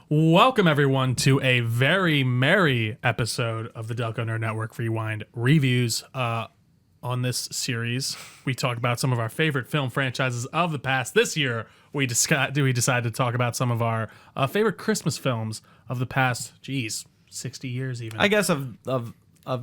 Welcome, everyone, to a very merry episode of the Delco Nerd Network Rewind reviews. On this series, we talk about some of our favorite film franchises of the past. This year, we decided to talk about some of our favorite Christmas films of the past, 60 years even. I guess of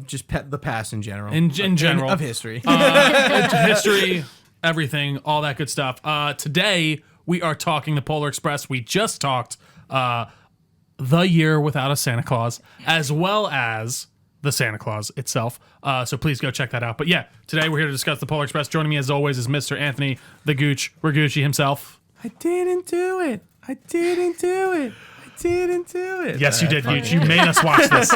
just the past in general. In general. Of history. History, everything, all that good stuff. Today, we are talking the Polar Express. We just talked The Year Without a Santa Claus, as well as the Santa Claus itself. So please go check that out. But yeah, today we're here to discuss the Polar Express. Joining me as always is Mr. Anthony the Gooch Ragucci himself. I didn't do it. Yes, you did, Gooch. You made us watch this.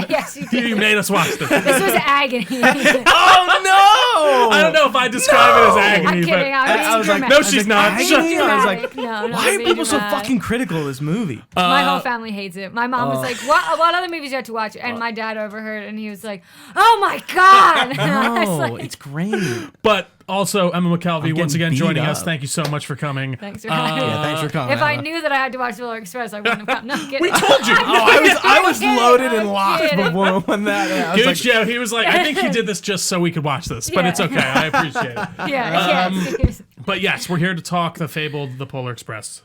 Yes, you did. You made us watch this. This was agony. Oh no! I don't know if I describe it as agony. I'm kidding. But I was like, no, she's not. I was like, no, why are people so fucking critical of this movie? My whole family hates it. My mom was like, what other movies do you have to watch? And my dad overheard and he was like, oh my God. No, it's great. But also, Emma McKelvey, once again, joining us. up. Thank you so much for coming. Thanks for having me. Yeah, thanks for coming. If I knew that I had to watch Polar Express, I wouldn't have come. No, We told you. I was loaded and locked kidding. before when that. I was Gooch, yeah, he was like, I think he did this just so we could watch this, but Yeah. it's okay. I appreciate it. Yeah. But yes, we're here to talk the fabled The Polar Express,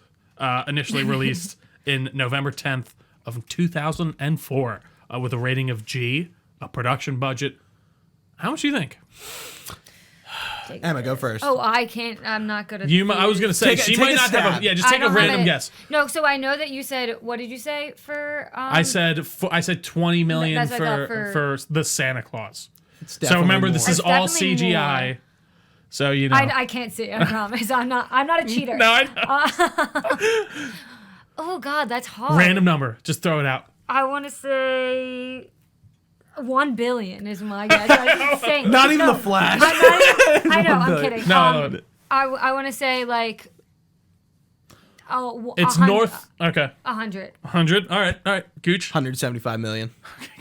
initially released in November 10th of 2004, with a rating of G, a production budget. How much do you think? Emma, go first. Oh, I can't. I'm not good at I was going to say, she might not have a... Yeah, just take a random guess. No, so I know that you said... What did you say for... I said $20 million That's what I got for the Santa Claus. Definitely remember, more. this is It's all definitely CGI. more. So, you know. I can't see. I promise. I'm not a cheater. No, I know. Oh God, that's hard. Random number. Just throw it out. I want to say 1 billion is my guess. I'm insane. Not even the Flash. I know. I'm kidding. No, I want to say like. Oh, it's north. Okay. 100. 100. All right. Gooch. 175 million.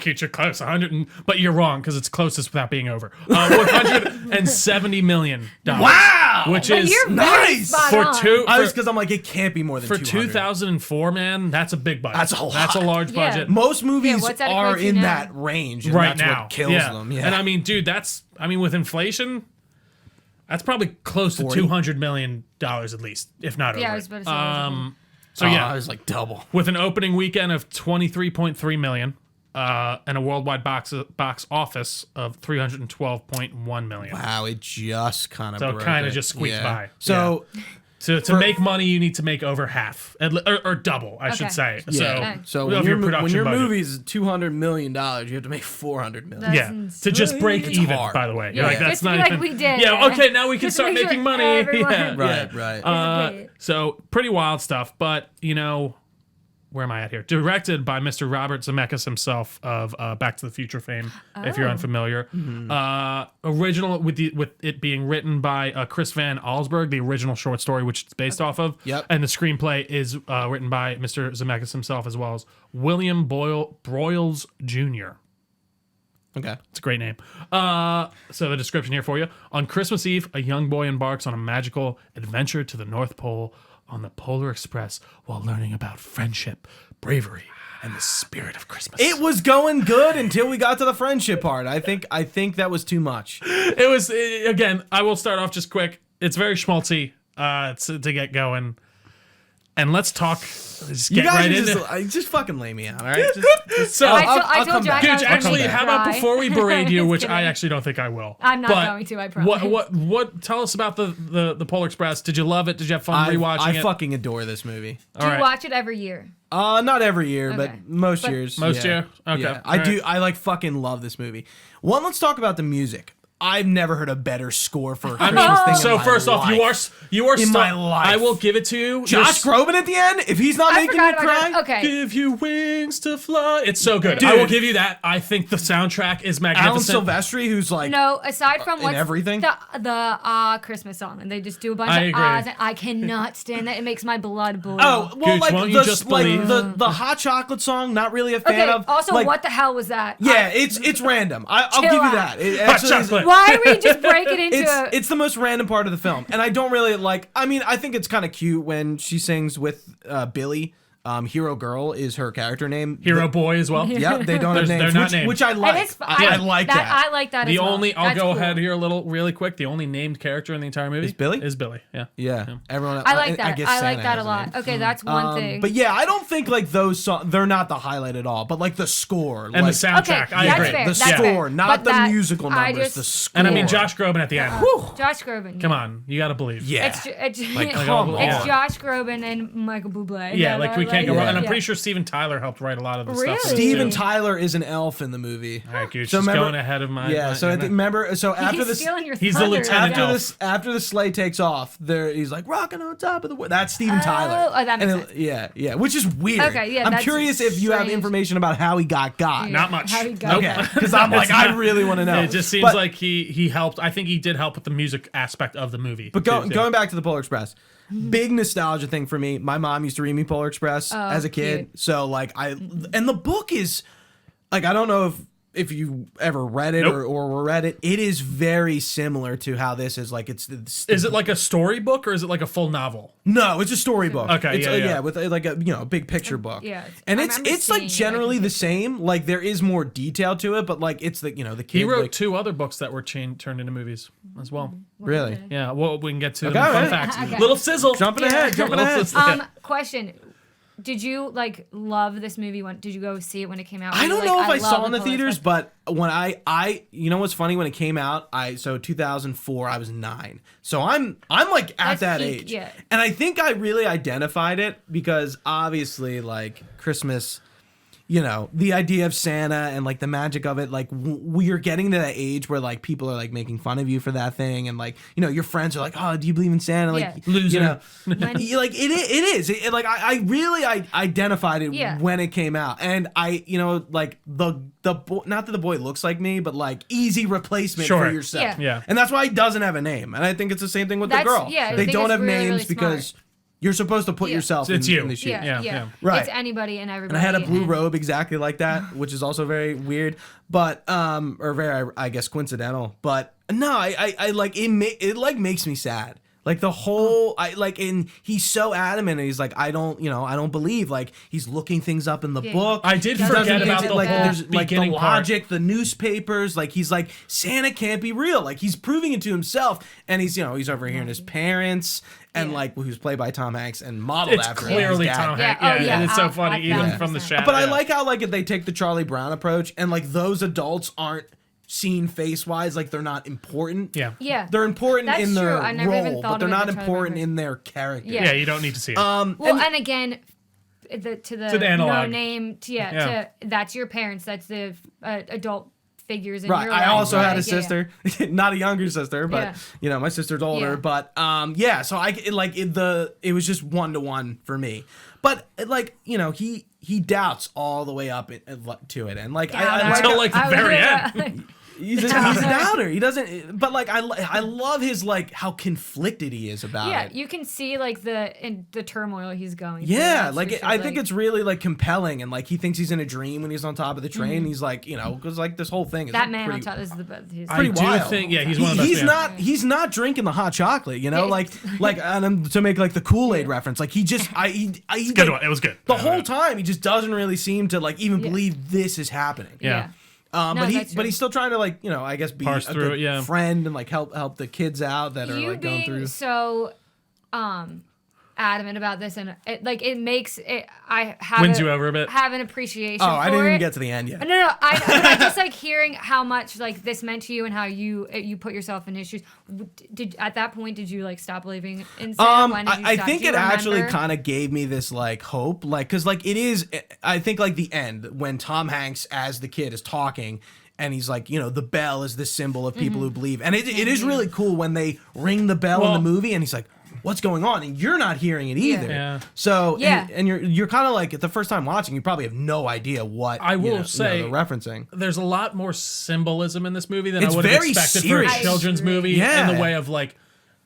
Gooch, you're close. 100. But you're wrong because it's closest without being over. $170 million. Wow. Which But is you're very nice. spot for on. two. I was because I'm like, it can't be more than For 200. 2004, man, that's a big budget. That's a lot. That's a large Yeah. budget. Most movies what's that are equate to in now? that range, and right that's now. what kills them. Yeah. And I mean, dude, with inflation, that's probably close to 40? $200 million at least, if not over. Yeah, I was about to say. So yeah, I was like double. with an opening weekend of $23.3 million and a worldwide box office of $312.1 million. Wow, it just kind of So broke kind of it. just squeaked by. So To make money, you need to make over half, or double, I should say. yeah. So of when your your production budget. movie is $200 million, you have to make $400 million. That's Yeah, insane. to just break It's even. hard. By the way, Yeah. like that's Just to not be like, even. we did Yeah, it. okay, now we can Just to start make sure making money. everyone- Yeah, Right. So pretty wild stuff, but where am I at here? Directed by Mr. Robert Zemeckis himself of Back to the Future fame, if you're unfamiliar. Original with it being written by Chris Van Allsburg, the original short story which it's based off of. Yep. And the screenplay is written by Mr. Zemeckis himself as well as William Broyles Jr. Okay. It's a great name. So the description here for you. On Christmas Eve, a young boy embarks on a magical adventure to the North Pole on the Polar Express while learning about friendship, bravery, and the spirit of Christmas. It was going good until we got to the friendship part. I think that was too much. It was, again, I will start off just quick. It's very schmaltzy to get going. And let's talk. Just get right into it. just fucking lay me out, all right? So, I told come you back. I Gooch, was actually, gonna how about cry. before we berate you, Just which I kidding. actually don't think I will. I'm not going to, I promise. What? Tell us about the Polar Express. Did you love it? Did you have fun rewatching it? I fucking adore this movie. Do you watch it every year? Not every year, Okay. but most years. Most yeah. year? Okay. Yeah. All right. I like fucking love this movie. One, let's talk about the music. I've never heard a better score for a Christmas thing. So in my first off, life. you are In my life. I will give it to you. Josh Groban at the end. If he's not I making me forgot cry, about that. Okay. Give you wings to fly. It's so good. Dude. I will give you that. I think the soundtrack is Alan magnificent. Silvestri, who's like, No, aside from in what's everything? the Christmas song, and they just do a bunch I of agree. ahs, and I cannot stand that. It makes my blood boil. oh, well, Gooch, like won't you the just like believe? the hot chocolate song. Not really a fan okay. of. Also, like, what the hell was that? Yeah, it's random. I'll give Chill you out. that. It Hot actually is- chocolate. Why are we just breaking into? It's the most random part of the film, and I don't really like. I mean, I think it's kind of cute when she sings with Billy. Hero Girl is her character name. Hero Boy as well. Yeah, they don't have names, They're not named. which I like. It is, I like that. I like that The as well. only I'll That's go cool. ahead here really quick. The only named character in the entire movie Is Billy? Is Billy. Yeah. Yeah, everyone. I like that. guess I like Santa that has a name. lot. Okay, that's one thing. But yeah, I don't think like those songs, they're not the highlight at all. But like the score And like, the soundtrack. Okay, I that's agree. fair. the That's score, fair. not But the that- musical I numbers. just- The score. And I mean Josh Groban at the end. Josh Groban. Come on, you got to believe. Yeah. It's come on. it's Josh Groban and Michael Bublé. Yeah, like we can't go wrong. And I'm yeah. pretty sure Steven Tyler helped write a lot of the Really? stuff. Steven Tyler is an elf in the movie. All right, Gooch, So just remember- going ahead of my. Yeah, so I think remember. So after He's this, stealing your He's the thunder. lieutenant Okay. elf. after the sleigh takes off, there he's like rocking on top of the world. That's Steven Tyler. Oh, that makes And sense. yeah, which is weird. Okay, yeah, I'm that's curious if you have strange. information about how he got. Not much. How he got Okay, that. because I'm like I really want to know. It just seems But- like he helped. I think he did help with the music aspect of the movie. But too. going back to the Polar Express, big nostalgia thing for me. My mom used to read me Polar Express as a kid, cute. so like and the book is like I don't know if you ever read it Nope. or read it. It is very similar to how this is like it's Is it like a storybook or is it like a full novel? no, it's a storybook. Okay, it's, yeah. with like a big picture book. Yeah, and I it's remember it's like seeing it, I generally can the same. Like there is more detail to it, but like it's the the kid He wrote like, 2 other books that were turned into movies as well. really. Yeah, well, we can get to Okay, them in fun right. facts. Okay. Little sizzle. Jumping ahead, jumping Little ahead. sizzle. Question. Did you like love this movie? Did you go see it when it came out? Were I you don't like, know if I love saw it in the Polar theaters, Express? but when I you know what's funny when it came out, so 2004, I was 9. So I'm like at That's that peak, age. yeah. And I think I really identified it because obviously like Christmas, the idea of Santa and like the magic of it, like we're getting to that age where like people are like making fun of you for that thing, and like your friends are like, oh, do you believe in Santa? Like Yeah. Loser. like it is. Like I really identified it Yeah. when it came out, and I like the boy, not that the boy looks like me, but like easy replacement Sure. for yourself. Yeah. Yeah. And that's why he doesn't have a name, and I think it's the same thing with the That's- girl. yeah, I they think don't it's have really, names really because you're supposed to put Yeah. yourself It's in, you. in the shoes. Yeah. Right. It's anybody and everybody. And I had a blue and- robe exactly like that, which is also very weird, but or very I guess coincidental. But no, I like it. It like makes me sad. Like the whole, and he's so adamant. And he's like, I don't believe. Like he's looking things up in the Yeah. book. I did He forget doesn't about think the like whole there's like the beginning part. logic, the newspapers. Like he's like Santa can't be real. Like he's proving it to himself, and he's he's overhearing his parents. And Yeah. who's played by Tom Hanks and modeled It's after clearly his dad. Tom Yeah, Hanks. oh, Yeah, yeah. and it's so I funny even 1000%. from the shadow. But I yeah. like how like they take the Charlie Brown approach, and like those adults aren't seen face wise, like they're not important. Yeah. Yeah. They're important That's in their true. I never even role, thought but they're of it not the Charlie important Brown in their character. Yeah. Yeah, you don't need to see it. Well, and again, to the the analog. no name, Yeah. to that's your parents. That's the adult figures in Right. your I life. also had a Like, yeah, sister, not a younger sister, but my sister's older. Yeah. But so it was just 1-to-1 for me. But like he doubts all the way up to it, and like I Until, like, the very end. He's a doubter. He doesn't. But like I love his like how conflicted he is about Yeah, it. you can see like the turmoil he's going through. Yeah, That's like for sure. I think it's really like compelling, and like he thinks he's in a dream when he's on top of the train. He's like, because like this whole thing is that like, man pretty, on top. This is the best. He's I pretty do wild. think, yeah, he's one of the He's best. not. He's not drinking the hot chocolate, Yeah. like and to make like the Kool-Aid reference. Like he just, Good one. It was good. The whole time he just doesn't really seem to like even Yeah. believe this is happening. Yeah. No, But that's true. he's still trying to like I guess be Parse a through good it, yeah. friend and like help the kids out that are You like going being through. so adamant about this, and it makes it. I have Wins you over a bit. Have an appreciation. Oh, I for didn't even it. get to the end yet. No. I just like hearing how much like this meant to you and how you put yourself in his shoes. At that point did you like stop believing in Santa? When did you I stop? think Do you it actually remember? kind of gave me this like hope, like because like it is. I think like the end when Tom Hanks as the kid is talking. And he's like, the bell is this symbol of people who believe. And it is really cool when they ring the bell in the movie and he's like, what's going on? And you're not hearing it either. Yeah. So, Yeah. and you're kind of like, the first time watching, you probably have no idea what I will say- they're referencing. There's a lot more symbolism in this movie than It's I would have very expected serious. for a children's movie. Yeah. In the way of like,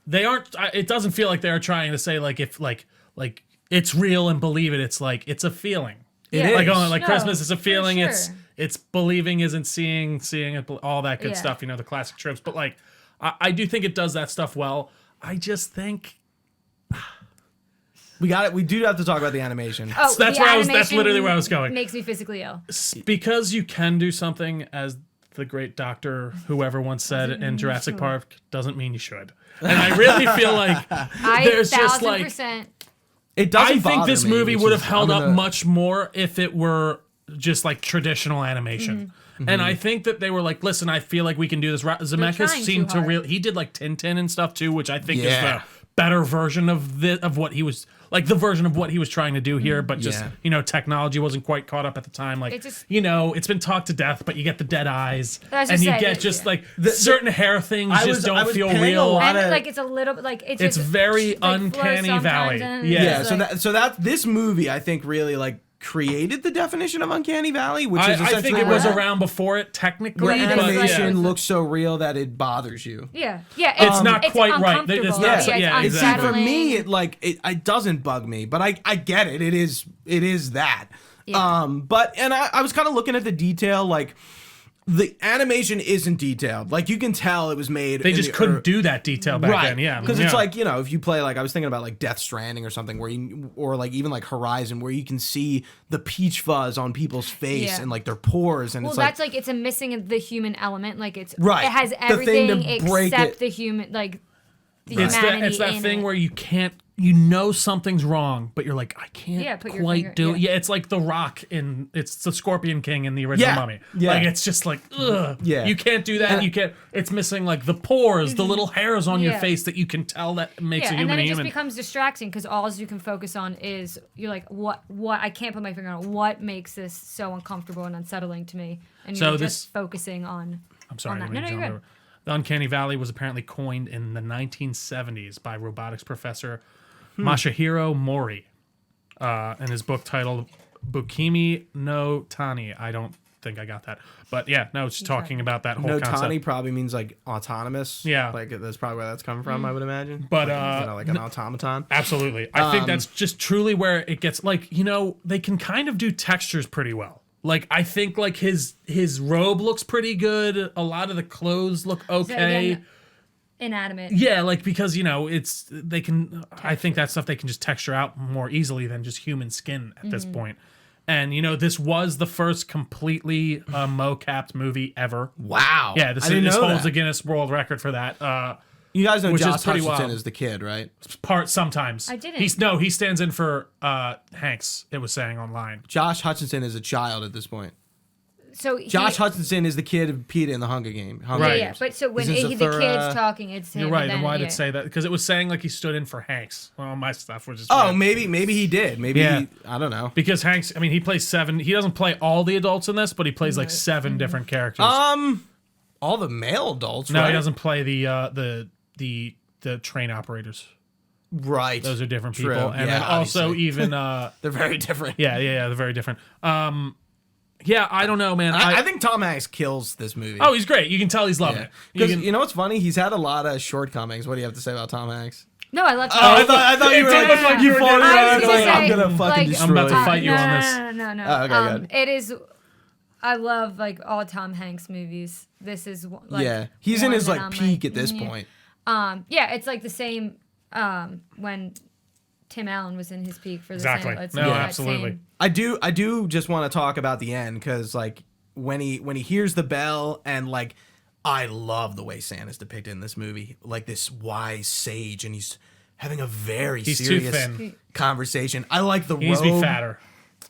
they aren't. It doesn't feel like they're trying to say like if like it's real and believe it. It's like it's a feeling. Yeah. is. Like No, Christmas is a for feeling. sure. It's believing isn't seeing it, all that good Yeah. stuff. The classic tropes. But like, I do think it does that stuff well. I just think We got it. We do have to talk about the animation. Oh, That's the where I was. That's animation literally where I was going. Makes me physically ill. Because you can do something, as the great doctor, whoever once said in Jurassic Park, doesn't mean you should. And I really feel like there's just like 1000%. It doesn't I think bother this me, movie which would is- have held I'm up gonna- much more if it were just like traditional animation. And I think that they were like, listen, I feel like we can do this. Zemeckis trying seemed too to hard. really. He did like Tintin and stuff too, which I think is Yeah. the better version of what he was like the version of what he was trying to do here. But just technology wasn't quite caught up at the time. Like It just- it's been talked to death, but you get the dead eyes, I was and just you saying, get just yeah. like certain hair things I just was don't feel paying a real. lot And of- like it's a little bit like It's just, very like, flows uncanny sometimes valley. and Yeah. it's Yeah, like- so that this movie I think really like created the definition of uncanny valley, which is I essentially think it was where around before it technically. Where but animation yeah. looks so real that it bothers you. yeah. It's not quite right. It's uncomfortable. not- Yeah, yeah, it's exactly. For unsettling. me, it doesn't bug me, but I get it. It is that. Yeah. But I was kind of looking at the detail, like the animation isn't detailed. Like you can tell it was made. They in just the couldn't do that detail back then. Yeah, because yeah. it's like if you play like I was thinking about like Death Stranding or something or like even like Horizon where you can see the peach fuzz on people's face Yeah. and like their pores and Well, it's that's like it's a missing the human element. Like it's Right. It has The thing to everything break except it. the human the it's humanity. that in thing it. where you can't, something's wrong, but you're like, I can't Yeah, put your quite finger- do it. yeah. Yeah, it's like the Rock it's the Scorpion King in the original Yeah, Mummy. yeah. Like it's just like, ugh. Yeah. You can't do that. And- You can't. It's missing like the pores, the little hairs on your Yeah. face that you can tell that makes a Yeah, and human then a it just human. becomes distracting because all you can focus on is you're like, what I can't put my finger on what makes this so uncomfortable and unsettling to me, and So you're this- just focusing on. I'm sorry. on I that. didn't No, mean to you're jump over. The Uncanny Valley was apparently coined in the 1970s by robotics professor Masahiro Mori in his book titled Bukimi no Tani. I don't think I got that. But yeah, no, it's just talking about that whole no concept. Tani probably means like autonomous. Yeah. Like that's probably where that's coming from, I would imagine. But, like an automaton. Absolutely. I think that's just truly where it gets like, they can kind of do textures pretty well. Like I think like his robe looks pretty good. A lot of the clothes look okay. again, inanimate. Yeah, like because they can. I think that stuff they can just texture out more easily than just human skin at this point. And this was the first completely mo-capped movie ever. Wow. Yeah, I didn't this know holds that. a Guinness World Record for that. You guys know which is Josh pretty Hutcherson wild. is the kid, right? Part sometimes. I didn't. He stands in for Hanks. It was saying online. Josh Hutcherson is a child at this point. So Josh Hutcherson is the kid of Peter in the Hunger Games. Right. Yeah, but so when He's in the Zathura. kid's talking, it's him. You're right. And And then, why did yeah. it say that? Because it was saying like he stood in for Hanks. Well, my stuff was just. Oh, weird. maybe he did. Maybe Yeah. I don't know. Because Hanks, he plays 7. He doesn't play all the adults in this, but he plays like 7 different characters. All the male adults. No, right? he doesn't play the train operators. Right. Those are different True. people. And Yeah, then also obviously. even They're very different. yeah, they're very different. Yeah, I don't know, man. I think Tom Hanks kills this movie. Oh, he's great. You can tell he's loving it. Because You can- you know what's funny? He's had a lot of shortcomings. What do you have to say about Tom Hanks? No, I love. I thought you were did like, look like you were fought gonna- me I on was it, gonna like, say, I'm gonna fucking like, destroy I'm about to you. fight you no, on no, this. No. Oh, okay, good. It is. I love like all Tom Hanks movies. This is like Yeah, he's in one his that like I'm peak like, at this yeah. point. Yeah, it's like the same when Tim Allen was in his peak for the Exactly. same. It's No, like that absolutely. same- I do just want to talk about the end because like when he hears the bell and like I love the way Santa's depicted in this movie, like this wise sage, and he's having a very He's too serious thin. conversation. I like the He needs to be robe. fatter.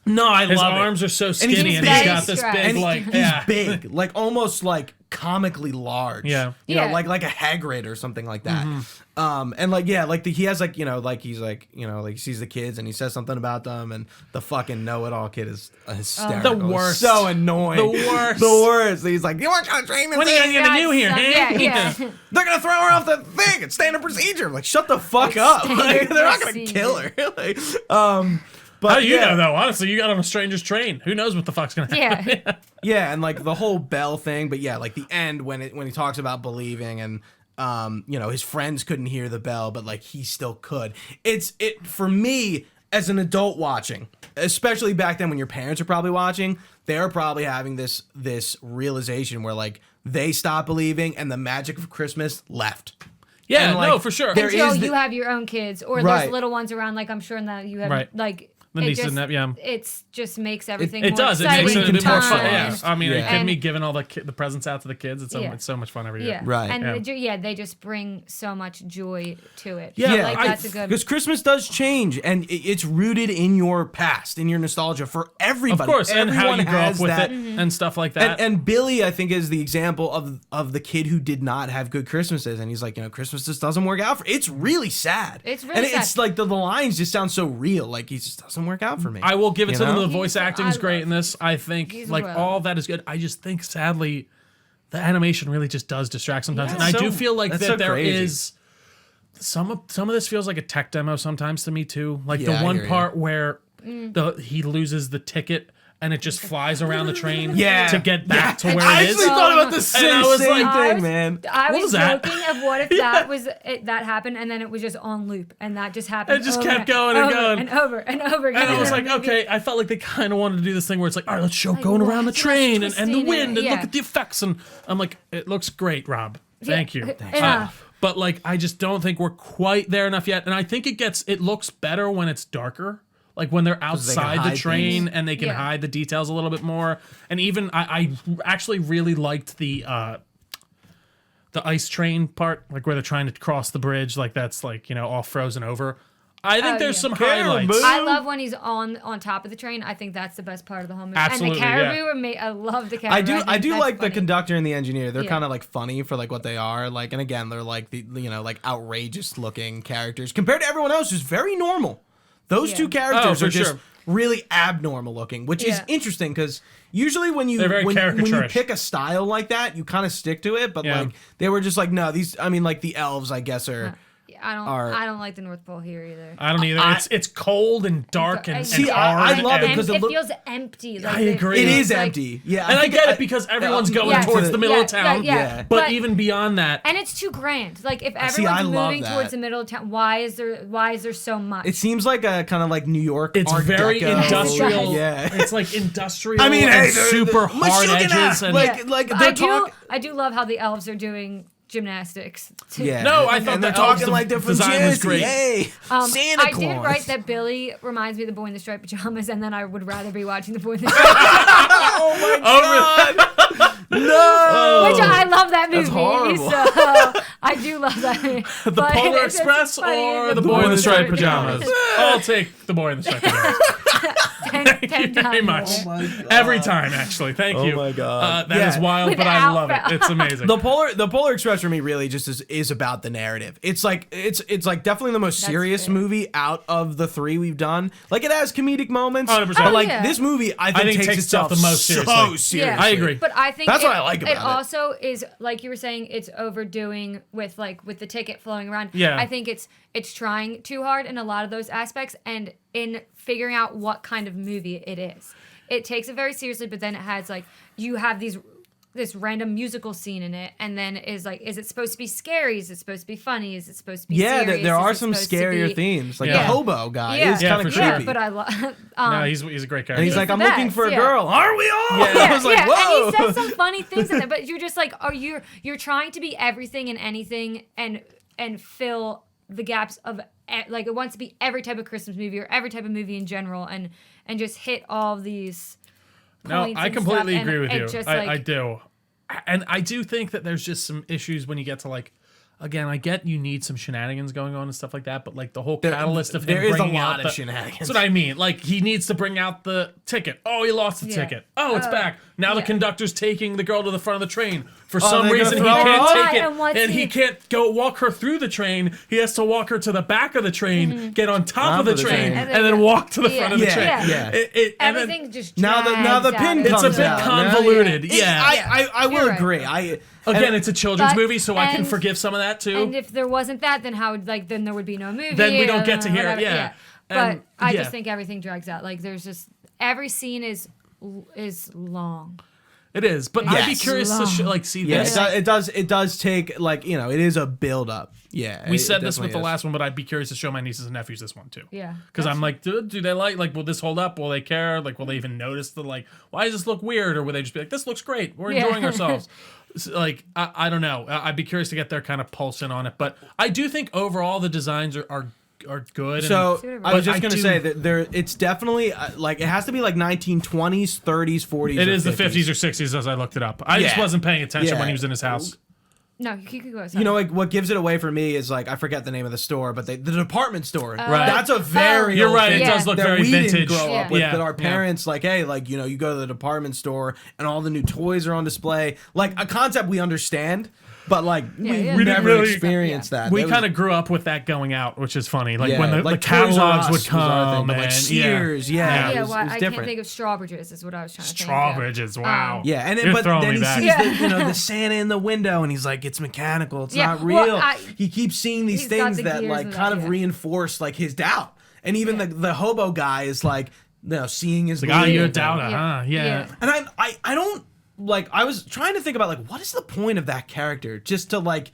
No, I His love arms it. are so he's skinny, and big. he's got this Stressed. big And like he's yeah. big, like almost like comically large. Yeah. you know, Yeah. like a Hagrid or something like that. Mm-hmm. And like he has like like he's like like he sees the kids and he says something about them, and the fucking know-it-all kid is hysterical. The worst. so annoying. The worst. The worst. He's like, you weren't trying to train me. What are you gonna do here? Yeah, huh? yeah. They're gonna throw her off the thing. It's standard procedure. I'm like, shut the fuck up. Like, they're not gonna procedure. kill her. Like, but How do you yeah. know though? Honestly, you got on a stranger's train. Who knows what the fuck's gonna happen? Yeah. Yeah, and like the whole bell thing, but yeah, like the end when he talks about believing and his friends couldn't hear the bell, but like he still could. It for me as an adult watching, especially back then when your parents are probably watching, they're probably having this realization where like they stopped believing and the magic of Christmas left. Yeah, And, like, no, for sure. there Until is you have your own kids, or Right. there's little ones around. Like I'm sure that you have, Right. like The it nieces just, and that, yeah. it's just makes everything It more does. It exciting. makes it a bit more fun. contextualized. Yeah. I mean, Yeah. a kid And- me giving all the presents out to the kids. It's Yeah. it's so much fun every Yeah, year. Right. And Yeah. they just bring so much joy to it. Yeah, like that's a good. Because Christmas does change, and it's rooted in your past, in your nostalgia for everybody. Of course, and how Everyone you grew up has with that. it and stuff like that. And Billy, I think, is the example of the kid who did not have good Christmases, and he's like, Christmas just doesn't work out for. It's really sad. It's really and sad. it's like the lines just sound so real. Like he just doesn't work out for me. I will give it You to them. know? The voice acting is great in this. I think He's like well. all that is good. I just think sadly, the animation really just does distract sometimes, Yeah. and I So- do feel like that's that so there crazy. is some of this feels like a tech demo sometimes to me too. Like Yeah, the I one hear you. part where he loses the ticket and it just flies around the train Yeah. to get back to where I it is. actually thought about the And same, I was same like- thing, was- man. I What was was that? joking of what if that was that happened and then it was just on loop and that just happened. It just over kept going and over going. and over and over again. And I was like, Maybe- okay, I felt like they kind of wanted to do this thing where it's like, all right, let's show Like, going around the let's train twist and the it, wind and look yeah. at the effects. And I'm like, it looks great, Rob. Thank you. Enough. But like, I just don't think we're quite there enough yet. And I think it looks better when it's darker. Like when they're they can outside the hide train things. and they can Yeah. hide the details a little bit more. And even I actually really liked the ice train part, like where they're trying to cross the bridge, like that's like, all frozen over. I think there's yeah. some Caribou. highlights. I love when he's on top of the train. I think that's the best part of the whole movie. Absolutely, and the yeah. caribou I love the caribou. I do think like that's the conductor and the engineer. They're Yeah. kind of like funny for like what they are. Like, and again, they're like the like outrageous looking characters compared to everyone else who's very normal. Those Yeah. two characters Oh, for are just sure. really abnormal looking, which is Yeah. interesting because usually when you They're very when you caricaturish. pick a style like that, you kind of stick to it. But Yeah. like they were just like, no, these. I mean, like the elves, I guess are. I don't like the North Pole here either. I don't either. It's cold and dark and See, and I hard. love it and- 'cause it look- feels empty. Like, I agree. It is like- empty. Yeah, And I think get it because everyone's going Yes. towards the middle of Yeah, town. yeah. But But- even beyond that, And it's too grand. Like if See, I everyone's love moving that. towards the middle of town, why is there so much? It seems like a kind of like New York. it's Art very Deco. industrial. Yeah. It's like industrial I mean, and hey, super hard edges. And like But they're I do love how the elves are doing gymnastics. Too. Yeah. No, I thought and they're the elves talking like they're from design was Jersey. great. Hey, Santa I Claus. did write that Billy reminds me of the boy in the striped pajamas, and then I would rather be watching the boy in the striped No. Which I love that movie. horrible. So I do love that movie. the Polar Express or the Boy in the Striped Pajamas? I'll take the Boy in the Striped Pajamas. Thank you very much. Oh my God. Every time, actually. Thank you. my God. That is Yeah. wild, but I love it. Without- It's amazing. The Polar Express for me really just is about the narrative. It's like it's like definitely the most serious fair. movie out of the three we've done. Like it has comedic moments, 100%. but like yeah. this movie I think takes itself itself the most so seriously. seriously. I agree. But I think That's what I like about it. it. Also is like you were saying, it's overdoing with the ticket flowing around. Yeah. I think it's trying too hard in a lot of those aspects, and in figuring out what kind of movie it is. It takes it very seriously, but then it has like you have this random musical scene in it, and then is it supposed to be scary? Is it supposed to be funny? Is it supposed to be Yeah, serious? there are Is it some supposed to scarier be- themes. Like Yeah. the hobo guy Yeah. is Yeah, kind for of sure. creepy. But I love. no, he's a great character. And he's like, the I'm looking best, for a yeah. girl. Are we all? Yeah. I was like, yeah, whoa. and he says some funny things in there, but you're just like, you're trying to be everything and anything and fill the gaps of like it wants to be every type of Christmas movie or every type of movie in general, and just hit all these. No, points I and completely stuff, agree and with it you. just, I like- do. And I do think that there's just some issues when you get to like, again, I get you need some shenanigans going on and stuff like that, but like the whole catalyst of him there is a bringing lot out of the, shenanigans. That's what I mean. Like he needs to bring out the ticket. Oh, he lost the Yeah. ticket. Oh, it's back. Now the yeah. conductor's taking the girl to the front of the train. For some they're gonna reason, he throw her can't off? take it, And what's and he he- can't go walk her through the train. He has to walk her to the back of the train, get on top of the train, train. and then walk to the front of the Yeah, train. yeah. And then- Everything just Now the drags pin out. It's a comes bit out. convoluted. It- Yeah. I will You're right. agree. Again, it's a children's But- movie, so I can and- forgive some of that too. And if there wasn't that, then how would then there would be no movie. Then we don't or get to hear it, whatever, yeah. But And- I yeah. just think everything drags out. Like there's just every scene is long. It is, but I'd be Yes. curious to see Yeah, this. it does take like it is a build up. Yeah, We it said this with definitely the is. last one, but I'd be curious to show my nieces and nephews this one too. Yeah. Because I'm like, do they like, will this hold up? Will they care? Like, will they even notice why does this look weird? Or will they just be like, this looks great. We're enjoying ourselves. Like, I don't know. I'd be curious to get their kind of pulse in on it. But I do think overall the designs are good. So I was but just gonna say that it's definitely like it has to be like 1920s, 30s, 40s. it or is 50s. the 50s or 60s as I looked it up. I just Yeah. wasn't paying attention Yeah. when he was in his house. No, you could go. You know, like what gives it away for me is like I forget the name of the store, but the department store. Right. That's a very You're old right. thing It does look that very we vintage. didn't grow up with. Yeah. That our Yeah. parents like, hey, like you go to the department store and all the new toys are on display. Like a concept we understand, but like we didn't never really- experienced that. We That was- kind of grew up with that going out, which is funny. Like Yeah, when the like catalogs Toys R Us would was our thing, come, but, like, and Sears, yeah. Yeah, it was well, I can't different. think of Strawbridges is what I was trying to think of. Strawbridges. Wow. Yeah, and You're but throwing then me he back. sees the Santa in the window, and he's like, "It's mechanical. It's Yeah, not well, real." I- He keeps seeing these he's got things the that gears like of kind that, of yeah. reinforce like his doubt, and even the hobo guy is like, seeing his Like, you're a believing. doubter, huh? Yeah. And I don't like. I was trying to think about like what is the point of that character? Just to like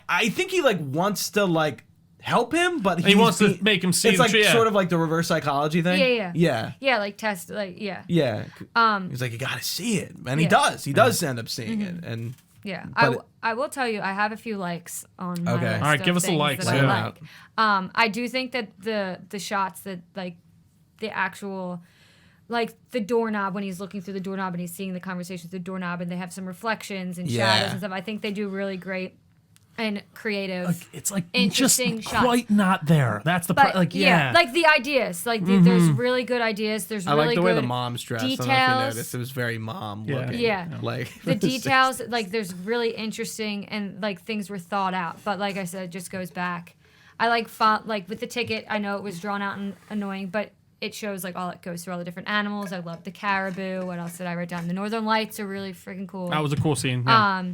I think he like wants to like help him, but He wants to make him see It's the like truth, yeah. sort of like the reverse psychology thing. Yeah. Yeah. Like test, like yeah. Yeah. He's like, you gotta see it, and he Yeah. does. He does end up seeing it, and Yeah, But I will tell you, I have a few likes on my Okay. list. All right, of give us the things likes, that I yeah. like. I do think that the shots that like the actual like the doorknob when he's looking through the doorknob and he's seeing the conversation through the doorknob and they have some reflections and Yeah. shadows and stuff. I think they do really great and creative. It's like Interesting just shots. quite not there. That's the But like yeah. like the ideas, like there's really good ideas. There's I really like the good way the mom's dressed. I don't know if you details. noticed. It was very mom Yeah. looking. Yeah. Like The details, like there's really interesting and like things were thought out. But like I said, it just goes back. I like font, like with the ticket. I know it was drawn out and annoying, but it shows like all it goes through all the different animals. I love the caribou. What else did I write down? The northern lights are really freaking cool. That was a cool scene. Yeah.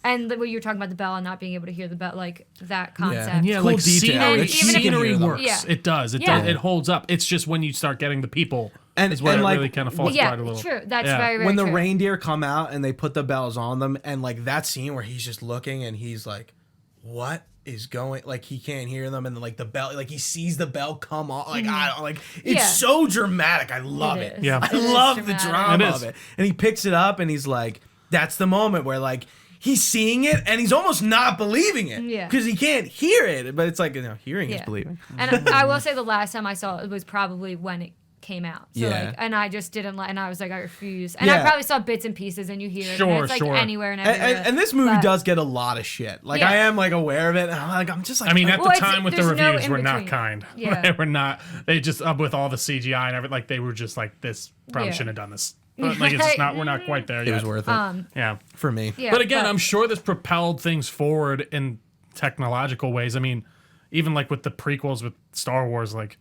And when you were talking about the bell and not being able to hear the bell, like that concept. And Yeah, cool like detail. scenery, And even if- scenery works. Yeah. It does. It Yeah. does. It holds up. It's just when you start getting the people, And- is where and, it like, really kind of falls Yeah, apart a little. true. That's Yeah. very, very when the true. reindeer come out and they put the bells on them, and like that scene where he's just looking and he's like, "What is going?" Like he can't hear them, and then like the bell, like he sees the bell come on. Like I don't like. It's Yeah. so dramatic. I love It it. is. Yeah. I It is love the dramatic. drama It is. of it. And he picks it up and he's like, "That's the moment where like." He's seeing it and he's almost not believing it Yeah. because he can't hear it. But it's like hearing is Yeah. believing. And I will say the last time I saw it was probably when it came out. So Yeah. like, and I just didn't like, and I was like, I refuse. And I Yeah. probably saw bits and pieces, and you hear it. Sure, and it's like sure. anywhere and And, everywhere. and this movie But- does get a lot of shit. Like Yeah. I am like aware of it. And I'm just like I mean, at Well, the it's- time with the there's no reviews, were not in-between. kind. Yeah. They were not. They just with all the CGI and everything. Like they were just like, this probably Yeah. shouldn't have done this. But, like it's just not. We're not quite there it yet. was worth it Yeah. for me. Yeah, But again, I'm sure this propelled things forward in technological ways. I mean, even like with the prequels with Star Wars, like,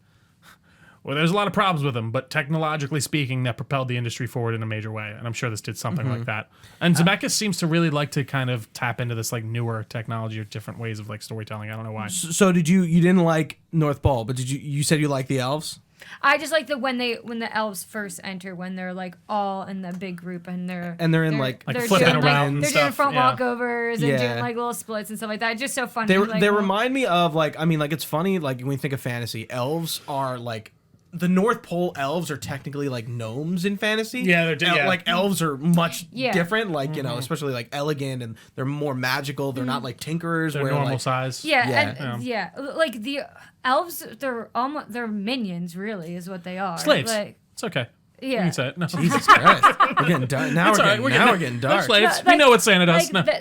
well, there's a lot of problems with them, but technologically speaking, that propelled the industry forward in a major way. And I'm sure this did something like that. And Zemeckis seems to really like to kind of tap into this like newer technology or different ways of like storytelling. I don't know why. So did you didn't like North Pole, but you said you liked the elves? I just like when the elves first enter, when they're like all in the big group and they're in, like, they're flipping doing, around and they're doing stuff, front yeah. walkovers and Yeah. doing like little splits and stuff like that. It's just so funny. They like, they well, remind me of like it's funny like when you think of fantasy, elves are like the North Pole elves are technically like gnomes in fantasy. Yeah, they're yeah. like elves are much Yeah. different. Like especially like elegant and they're more magical. They're not like tinkerers. They're where normal like, size. Yeah, like the elves, they're minions, really, is what they are. Slaves. Like, It's okay. yeah. You can say it. No. Jesus Christ, we're getting dark. Now It's all right. we're getting They're dark. slaves. No, We know what Santa does. Like No.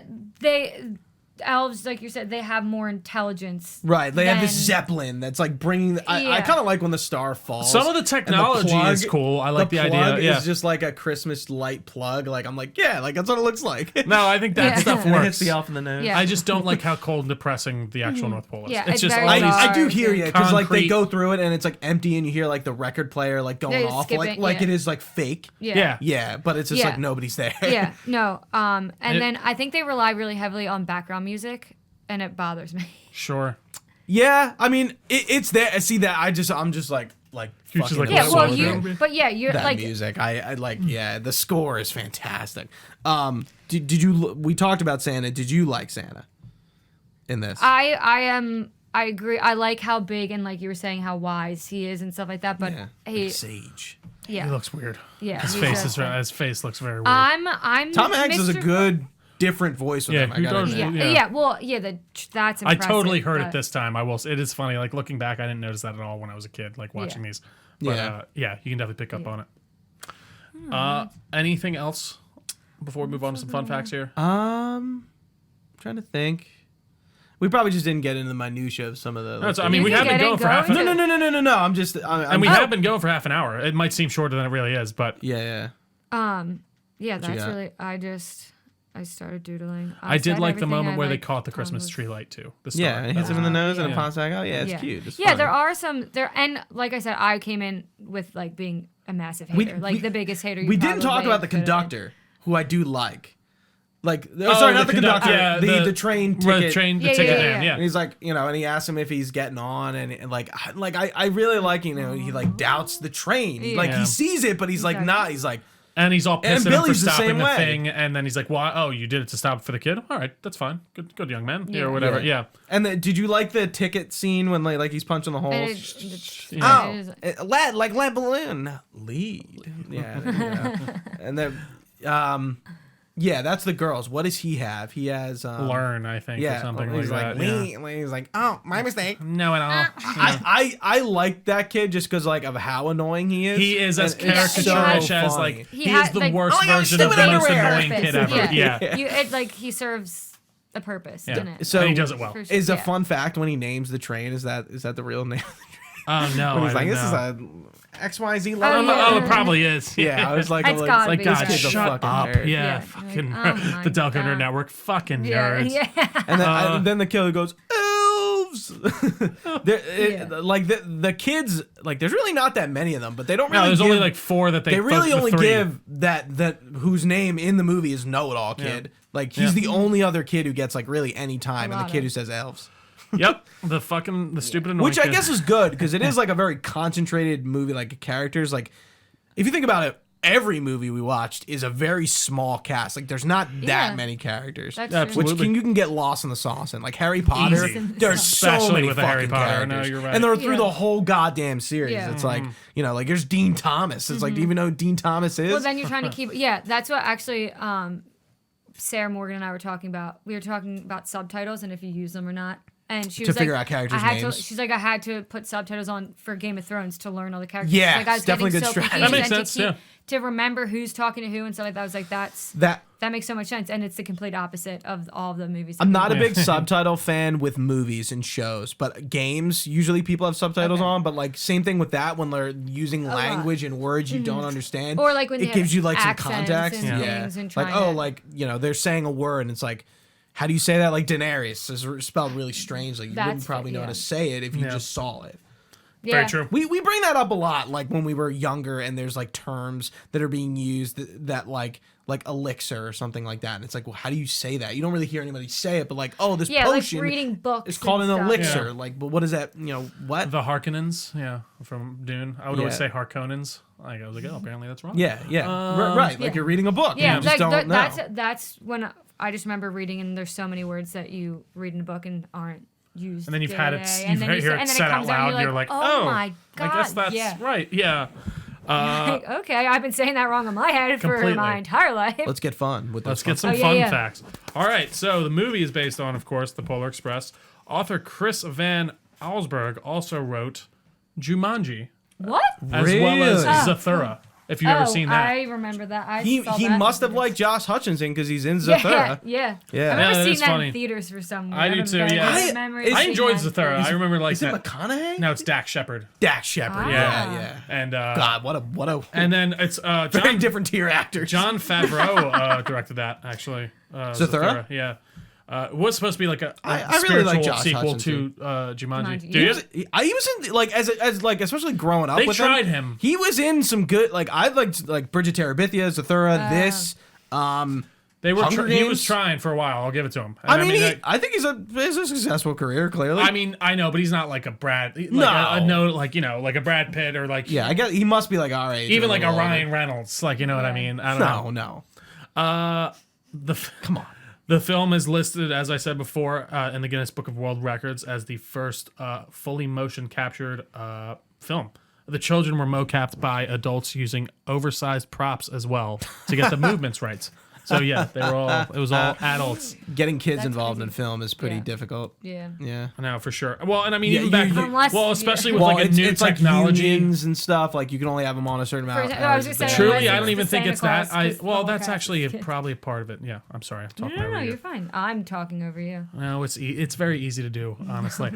they elves, like you said, they have more intelligence. Right, they have this than- Zeppelin that's like bringing. I Yeah. kind of like when the star falls. Some of the and technology plug- is cool. I like the idea. plug Yeah. is just like a Christmas light plug. Like I'm like, yeah, like that's what it looks like. No, I think that Yeah. stuff and it hits works. the elf in the nose. Yeah. I just don't like how cold and depressing the actual North Pole is. Yeah, it's it's just very all these. dark. I do hear you because like they Concrete- go through it and it's like empty and you hear like the record player like going They're off skipping, like yeah. it is like fake. Yeah. Yeah, but it's just Yeah. like nobody's there. Yeah, no. And It- then I think they rely really heavily on background music, and it bothers me. Sure. Yeah, I mean it's there. See that I'm just like like Future's fucking like Yeah, well, Solo. but yeah, you're that like music. I like. Yeah, the score is fantastic. Did you? We talked about Santa. Did you like Santa in this? I agree. I like how big and like you were saying how wise he is and stuff like that. But yeah, he, like sage. yeah, He looks weird. yeah, His he's face just- his face looks very weird. I'm Tom Hanks is a Mr. good different voice with Yeah, him. I who gotta does- admit. Yeah, Yeah. yeah. Well, yeah. That's I impressive. totally heard it but- this time. I will. It is funny. Like looking back, I didn't notice that at all when I was a kid, like watching these. But Yeah. yeah, you can definitely pick up Yeah. on it. Anything else before we move on to some fun facts here? Trying to think. We probably just didn't get into the minutia of some of the. That's, I like, mean, You we can have been get going it for half an going. hour. No. I'm just. And we have been going for half an hour. It might seem shorter than it really is, but Yeah. Yeah, that's got? really. I started doodling. I did said like the everything moment I where they like caught the Tom Christmas was- tree light too. The star. Yeah, and it hits him in the nose and it pops back out. Yeah, it's Yeah. cute. It's Yeah, funny. there are some there, and like I said, I came in with like being a massive hater, the biggest hater. We didn't talk about the could've been. conductor, who I do like. Like, Oh, sorry, not the conductor, conductor. yeah, the train the ticket. train, the Yeah, ticket yeah, man. yeah. Yeah. And he's like, and he asks him if he's getting on, and like I really like, he like doubts the train. Like Yeah. he sees it, but he's like, Exactly. not. He's like, And he's all pissed at him for Billy's the stopping same the way. thing, and then he's like, "Why? Oh, you did it to stop for the kid? All right, that's fine. Good young man, Yeah. or whatever." Yeah. And did you like the ticket scene when like he's punching the And holes? Yeah. it is- Lead, like lead balloon, lead. Yeah. And then, yeah, that's the girls. What does he have? He has Learn, I think, or something like he's that. like, Yeah. He's like, oh, my mistake. No, at all. I like that kid just because like of how annoying he is. He is as And it's so caricaturish as funny. like He he had, is the like, worst oh my God, version of the stupid most underwear. annoying kid ever. Yeah. Like he serves a purpose Yeah. in it. So And he does it well. For sure. Is a Yeah. fun fact when he names the train? Is that the real name? Oh no, When he's I like, don't this know. is a XYZ Oh, level. yeah. Oh, it probably is. Yeah, I was like, It's gotta Like, be. God, kid's a shut fucking up. nerd. Yeah, Yeah. fucking Like, oh my the Delco God. Nerd Network. Fucking Yeah, nerds. yeah. And then the killer goes, elves. Yeah. Like the kids, like there's really not that many of them, but they don't really. No, there's give, only like 4 that They really the only 3. give that whose name in the movie is Know-It-All Kid. Like he's the only other kid who gets like really any time, and the lot kid of- who says elves. Yep, the stupid annoying. Which I kid. guess is good because it is like a very concentrated movie. Like characters, like if you think about it, every movie we watched is a very small cast. Like there's not that Yeah. many characters. That's Yeah, true. absolutely. Which you can get lost in the sauce in. Like Harry Potter, Easy. there's so Especially many with a fucking Harry Potter. No, characters. you're right. And they're through Yeah. the whole goddamn series. Yeah. It's like, like there's Dean Thomas. It's like, do you even know who Dean Thomas is? Well, then you're trying to keep. Yeah, that's what actually Sarah Morgan and I were talking about. We were talking about subtitles and if you use them or not. And she was figure like, out characters' I had names. she's like, I had to put subtitles on for Game of Thrones to learn all the characters. Yeah, She's like, I was it's definitely getting good so strategy. confused That makes and sense, to remember who's talking to who and stuff like that. I was like, that that makes so much sense, and it's the complete opposite of all of the movies. I'm not a Yeah. big subtitle fan with movies and shows, but games usually people have subtitles Okay. on. But like same thing with that when they're using language and words you don't understand, Or, like, when it they gives have you like some accents context. and Yeah, things and like trying to- like they're saying a word and it's like, how do you say that? Like Daenerys is spelled really strange. Like you wouldn't That's probably know how yeah. to say it if you Yeah. just saw it. yeah. Very true. We bring that up a lot, like when we were younger, and there's like terms that are being used that like elixir or something like that, and it's like, well, how do you say that? You don't really hear anybody say it, but like, oh, this Yeah, potion like reading books. is called an and stuff. elixir. Yeah. Like, but what is that? What? The Harkonnens, yeah, from Dune. I would always Yeah. say Harkonnens. Like I was like, oh, apparently that's wrong. Yeah, right. Like Yeah. you're reading a book. Yeah, you just like don't know. that's when I just remember reading, and there's so many words that you read in a book and aren't used. And then you've had it, day-to-day. you And then hear and it then said out comes out and loud. You're like, oh my god, I guess that's yeah. right. Yeah. Like, okay, I've been saying that wrong in my head Completely. for my entire life. Let's get fun with this. Let's get some Oh, yeah, fun yeah. facts. All right, so the movie is based on, of course, the Polar Express. Author Chris Van Allsburg also wrote Jumanji, What? as well as Really? Zathura. If you've ever seen that. I remember that. I He saw he that. must have liked Josh Hutcherson because he's in Yeah, Zathura. yeah. Yeah. I Yeah, remember that seeing is that funny. in theaters for some I do reason. too, Very yeah. vivid I- memory is- of I seeing enjoyed that in Zathura. I theaters. remember like Is it that. McConaughey? No, it's Dax Shepard. Dax Shepard. Ah. Yeah. And God, what a and then it's very John, different tier actors. John Favreau directed that actually. Zathura? Yeah. It was supposed to be like a I really spiritual like Josh sequel Hutcherson. to Jumanji. Jumanji. Do Yeah. you? He was in like as like especially growing up. They with tried him. He was in some good like I liked like Bridget Terabithia, Zathura, this. They were. Hunger He was Games? trying for a while. I'll give it to him. And I mean, like, I think he's a successful career. Clearly, I mean, I know, but he's not like a Brad. Like like like a Brad Pitt or like yeah, I guess he must be like our age. even or like a little Ryan older. Reynolds. Like you know what I mean? I don't know. No. Come on. The film is listed, as I said before, in the Guinness Book of World Records as the first fully motion captured film. The children were mocapped by adults using oversized props as well to get the movements right. So yeah, it was all adults. Getting kids That's involved crazy. in film is pretty Yeah. difficult. Yeah. Yeah. I know for sure. Well, and I mean, Yeah, even back you- then, Unless- well, especially yeah. with like a new it's technology. like unions and stuff. Like you can only have them on a certain amount. For of example, I was hours just a day. saying, Truly, unless I it's don't even the think Santa it's that. Claus, 'cause the Well, whole that's cast actually is kids. probably a part of it. Yeah, I'm sorry, I'm talking over No, you. you're fine. I'm talking over you. No, it's very easy to do, honestly.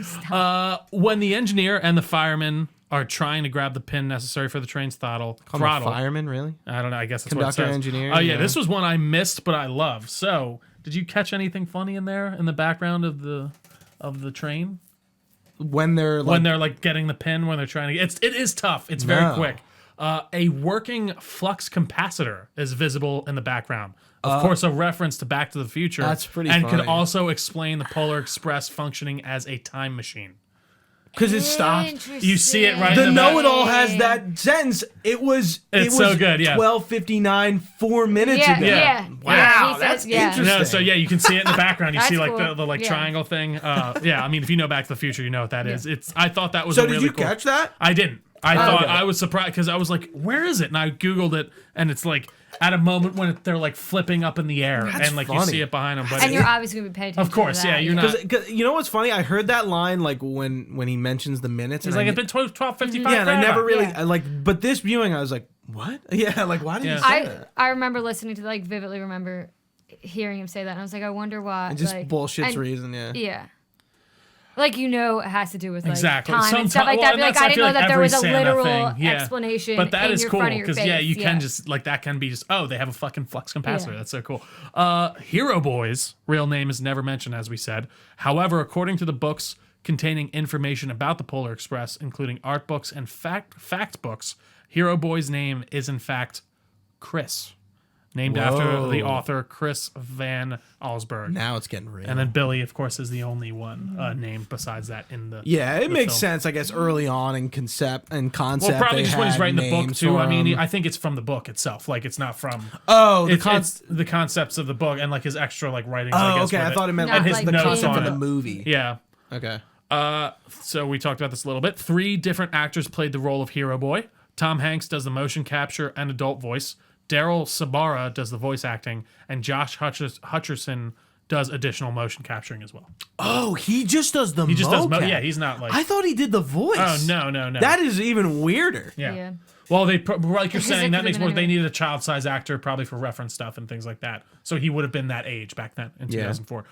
When the engineer and the fireman are trying to grab the pin necessary for the train's throttle, Fireman, really? I don't know. I guess that's Conductor, what it says. engineer, Oh yeah, yeah. this was one I missed, but I love. So, did you catch anything funny in there in the background of the train When they're like, when they're like getting the pin when they're trying to? It is tough. It's very No. quick. A working flux capacitor is visible in the background. Of course, a reference to Back to the Future. That's pretty and could funny. also explain the Polar Express functioning as a time machine. because it stopped. You see it right The in the back. know-it-all has that sentence. It was so good, yeah. 12:59, 4 minutes Yeah, ago. yeah. Wow, Yeah, he that's says- yeah. interesting. No, so yeah, you can see it in the background. You see That's like cool. the Yeah. triangle thing. Yeah, I mean, if you know Back to the Future, you know what that is. Yeah. I thought that was So a did really you cool. catch that? I didn't. I thought okay. I was surprised because I was like, "Where is it?" And I googled it, and it's like at a moment when they're like flipping up in the air, That's and like you funny. see it behind them. But And you're obviously going to be paying attention Of course, to yeah, that. you're not- Because you know what's funny? I heard that line like when he mentions the minutes. it's and like I it's been 12:55. yeah, and I never really Yeah. I, like. But this viewing, I was like, what? Yeah, like why did Yeah. he say that? I remember listening to like vividly remember hearing him say that, and I was like, I wonder why. And just like, bullshit's and- reason, yeah. Yeah. Like it has to do with like Exactly. time and stuff like Well, that. and But, like that's- I I didn't feel know like that there every was a Santa literal thing, yeah. explanation. But that in is your cool front of your because face. yeah, you can just like that can be just they have a fucking flux capacitor. Yeah. That's so cool. Hero Boy's real name is never mentioned, as we said. However, according to the books containing information about the Polar Express, including art books and fact books, Hero Boy's name is in fact Chris, named after the Whoa. author Chris Van Allsburg. Now it's getting real. And then Billy, of course, is the only one named besides that in the yeah, it the makes film. sense. I guess early on in concept. Well, probably they just when he's had writing the book names too. I for mean, 'em. I think it's from the book itself. Like it's not from. Oh, the It's the concepts of the book and like his extra like writings. I Oh, guess, okay. with I thought it meant Not like like the notes concept on of the it. movie. Yeah. Okay. So we talked about this a little bit. 3 different actors played the role of Hero Boy. Tom Hanks does the motion capture and adult voice. Daryl Sabara does the voice acting, and Josh Hutcherson does additional motion capturing as well. Oh, he just does the. He just does. mocap. Yeah, he's not like. I thought he did the voice. Oh no. That is even weirder. Yeah. Yeah. Well, like you're Because saying, it that could've makes been more. They anyway. needed a child-size actor probably for reference stuff and things like that. So he would have been that age back then in 2004.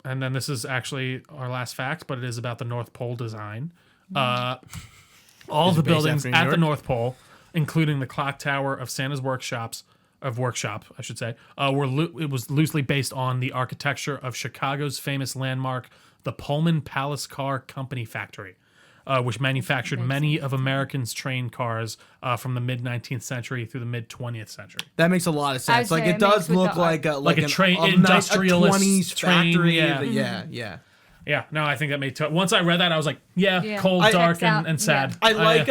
And then this is actually our last fact, but it is about the North Pole design. All Is the it based buildings after New at the York? North Pole, including the clock tower of Santa's workshop, I should say, it was loosely based on the architecture of Chicago's famous landmark, the Pullman Palace Car Company Factory, which manufactured many of Americans' train cars from the mid-19th century through the mid-20th century. That makes a lot of sense. I'd Like say it it does makes with look the like a Like a an- train- a industrialist 20s train, factory. yeah. Yeah. Yeah, no, I think that made once I read that, I was like, Yeah. cold, I- dark, Checks out. and sad. I like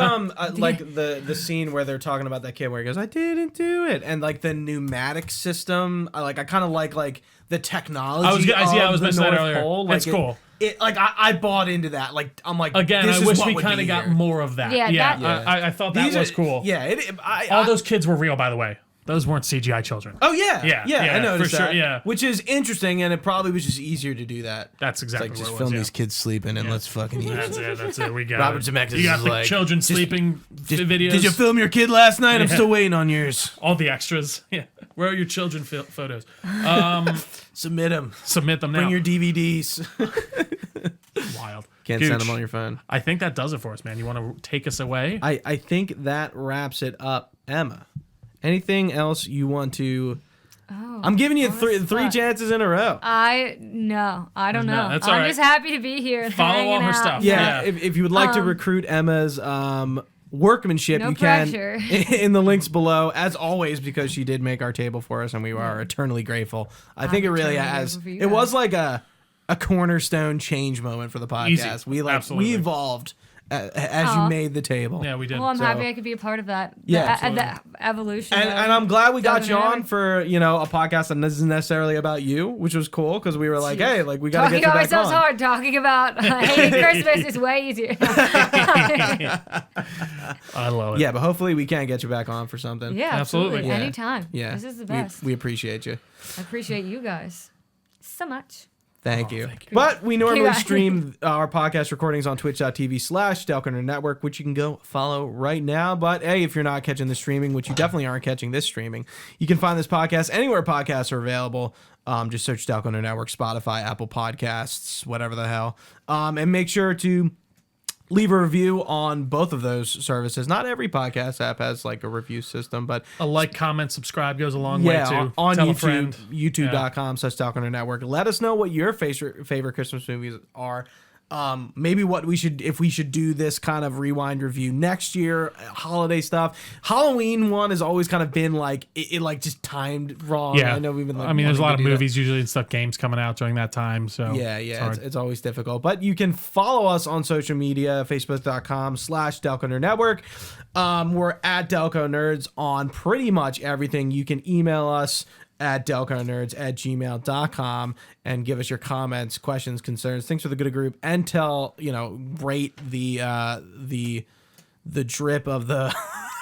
like the scene where they're talking about that kid where he goes, "I didn't do it," and like the pneumatic system. I kind of like the technology. I was of the mentioning that North earlier. Pole. Like It's cool. It like I bought into that. Like I'm like Again, this I is wish what we would kind be of got here. more of that. Yeah, Yeah, that- I thought that These was are- cool. Yeah, All those kids were real, by the way. Those weren't CGI children. Oh yeah, Yeah, I noticed for sure, that. yeah. Which is interesting, and it probably was just easier to do that. That's exactly Like what just it was. film Yeah. these kids sleeping and let's fucking eat. That's it. We got Robert it. Zemeckis You got is the like, children sleeping videos. Did you film your kid last night? I'm Yeah. still waiting on yours. All the extras. Yeah. Where are your children photos? Submit them. Submit them now. Bring your DVDs. Wild. Can't Gooch, send them on your phone. I think that does it for us, man. You want to take us away? I think that wraps it up, Emma. Anything else you want to? Oh, I'm giving you what three the fuck? chances in a row. I don't No, know. that's all I'm right. just happy to be here. and Follow all hanging her out. stuff. Yeah, Yeah. if you would like to recruit Emma's workmanship, No you pressure. can in the links below, as always, because she did make our table for us, and we are eternally grateful. I think it really eternally has. grateful for you It was guys. like a cornerstone change moment for the podcast. Easy. We Absolutely. we evolved as you Aw. made the table. Yeah, we did. Well, I'm So- happy I could be a part of that. Yeah, The evolution. And, of and I'm glad we got Delco you on Network. for, you know, a podcast that isn't necessarally about you, which was cool because we were like, hey, like we got to Talking get you about back myself's on. hard. Talking about hating Christmas is way easier. I love it. Yeah, but hopefully we can get you back on for something. Yeah, Absolutely. absolutely. Yeah. Anytime. Yeah. This is the best. We appreciate you. I appreciate you guys so much. Thank you. thank you. But we normally Yeah. stream our podcast recordings on twitch.tv/Delco Network, which you can go follow right now. But hey, if you're not catching the streaming, which you definitely aren't catching this streaming, you can find this podcast anywhere podcasts are available. Just search Delco Network, Spotify, Apple Podcasts, whatever the hell. And make sure to leave a review on both of those services. Not every podcast app has like a review system, but A like, comment, subscribe goes a long way too. on Tell a YouTube, friend. youtube.com/Delco Network. Let us know what your favorite Christmas movies are. Maybe what if we should do this kind of rewind review next year, holiday stuff. Halloween one has always kind of been like it like just timed wrong. Yeah, I know we've been like, I mean, there's a lot of wanting to do that. movies usually and stuff, games coming out during that time. So Yeah, it's yeah, hard. it's always difficult. But you can follow us on social media, facebook.com/Delco Nerd Network. We're at Delco Nerds on pretty much everything. You can email us at delconerds@gmail.com and give us your comments, questions, concerns, things for the good of group, and rate the drip of the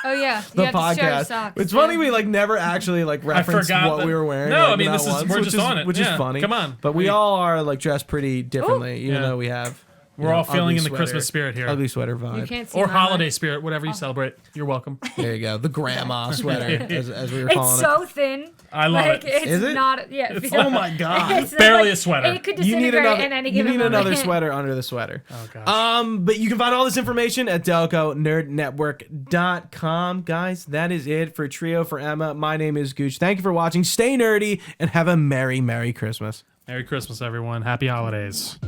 Oh yeah, the you have to share your podcast. socks. It's funny too. we like never actually like referenced forgot what that- we were wearing. No, like, I mean, not this is- once, we're which just is- on it. which Yeah, is funny. come on. But we all are like dressed pretty differently, even Yeah. though we have. We're all feeling ugly in the sweater- Christmas spirit here. Ugly sweater You vibe. can't see Or my holiday leg. spirit, whatever you celebrate. You're welcome. There you go, the grandma sweater, as we were It's calling so thin. I love like, it. It's Is it? not. Yeah. it. Oh my god! It's barely like, a sweater. It could You need disintegrate another. in any You given need moment. another sweater under the sweater. Oh gosh. But you can find all this information at DelcoNerdNetwork.com. Guys, that is it for Trio for Emma. My name is Gooch. Thank you for watching. Stay nerdy and have a Merry Christmas. Merry Christmas, everyone. Happy holidays.